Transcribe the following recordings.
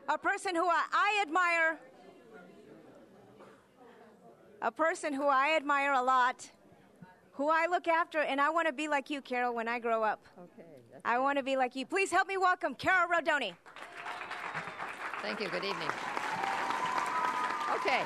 A person who I admire. A person who I admire a lot, who I look after, and I want to be like you, Carole, when I grow up. Okay. I want to be like you. Please help me welcome Carole Rodoni. Thank you. Good evening. Okay.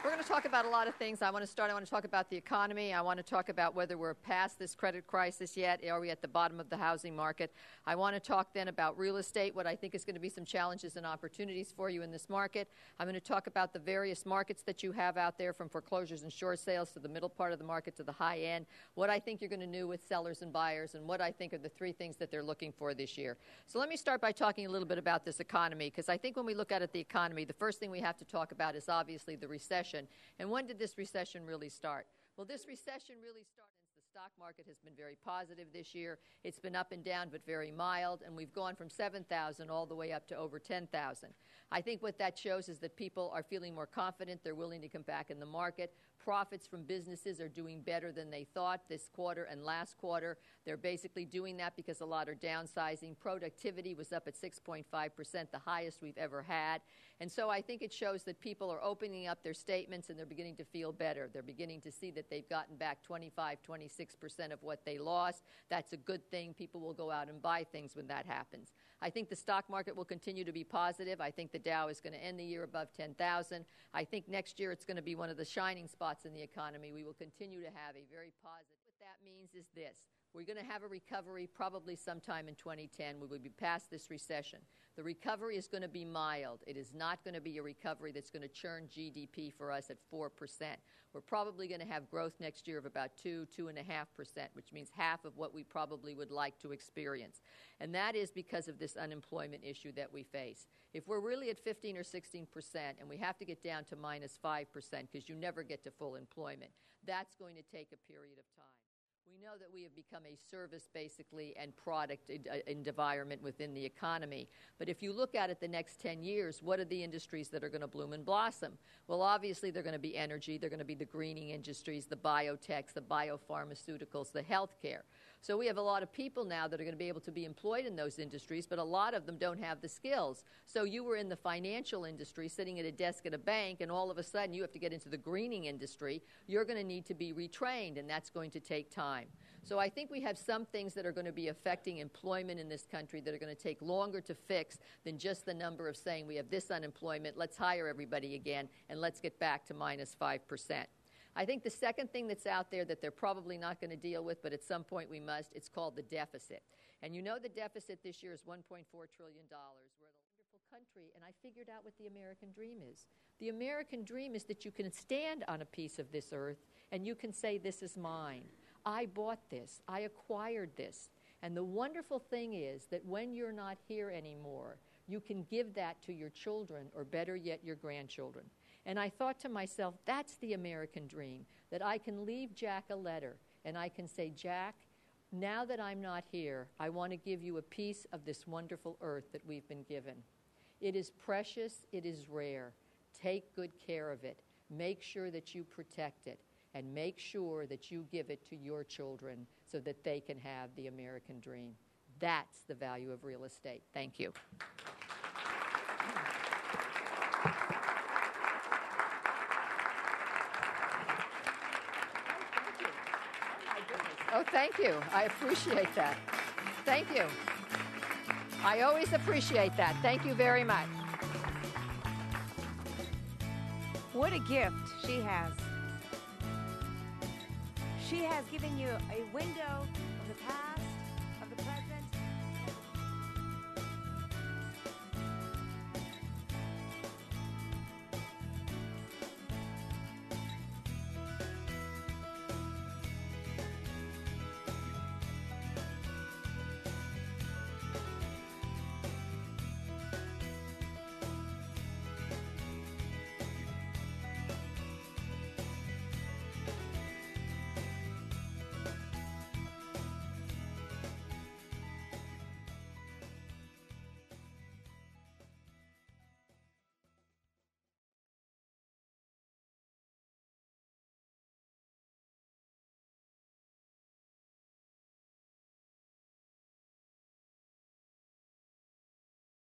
We're going to talk about a lot of things. I want to talk about the economy. I want to talk about whether we're past this credit crisis yet. Are we at the bottom of the housing market? I want to talk then about real estate, what I think is going to be some challenges and opportunities for you in this market. I'm going to talk about the various markets that you have out there, from foreclosures and short sales to the middle part of the market to the high end, what I think you're going to do with sellers and buyers, and what I think are the three things that they're looking for this year. So let me start by talking a little bit about this economy, because I think when we look at the economy, the first thing we have to talk about is obviously the recession. And when did this recession really start? Well, this recession really started. The stock market has been very positive this year. It's been up and down, but very mild, and we've gone from 7,000 all the way up to over 10,000. I think what that shows is that people are feeling more confident. They're willing to come back in the market. Profits from businesses are doing better than they thought this quarter and last quarter. They're basically doing that because a lot are downsizing. Productivity was up at 6.5%, the highest we've ever had. And so I think it shows that people are opening up their statements and they're beginning to feel better. They're beginning to see that they've gotten back 25, 26% of what they lost. That's a good thing. People will go out and buy things when that happens. I think the stock market will continue to be positive. I think the Dow is going to end the year above 10,000. I think next year it's going to be one of the shining spots in the economy. We will continue to have a very positive. What that means is this. We're going to have a recovery probably sometime in 2010. We will be past this recession. The recovery is going to be mild. It is not going to be a recovery that's going to churn GDP for us at 4%. We're probably going to have growth next year of about 2.5%, which means half of what we probably would like to experience. And that is because of this unemployment issue that we face. If we're really at 15 or 16% and we have to get down to minus 5% because you never get to full employment, that's going to take a period of time. We know that we have become a service, basically, and product environment within the economy. But if you look at it the next 10 years, what are the industries that are going to bloom and blossom? Well, obviously, they're going to be energy. They're going to be the greening industries, the biotechs, the biopharmaceuticals, the healthcare. So we have a lot of people now that are going to be able to be employed in those industries, but a lot of them don't have the skills. So you were in the financial industry sitting at a desk at a bank, and all of a sudden you have to get into the greening industry. You're going to need to be retrained, and that's going to take time. So I think we have some things that are going to be affecting employment in this country that are going to take longer to fix than just the number of saying we have this unemployment, let's hire everybody again, and let's get back to minus 5%. I think the second thing that's out there that they're probably not going to deal with, but at some point we must, it's called the deficit. And you know the deficit this year is $1.4 trillion. We're a wonderful country, and I figured out what the American dream is. The American dream is that you can stand on a piece of this earth and you can say, this is mine. I bought this. I acquired this. And the wonderful thing is that when you're not here anymore, you can give that to your children, or better yet, your grandchildren. And I thought to myself, that's the American dream, that I can leave Jack a letter and I can say, Jack, now that I'm not here, I want to give you a piece of this wonderful earth that we've been given. It is precious. It is rare. Take good care of it. Make sure that you protect it, and make sure that you give it to your children so that they can have the American dream. That's the value of real estate. Thank you. Oh, thank you. I appreciate that. Thank you. I always appreciate that. Thank you very much. What a gift she has. She has given you a window of the past.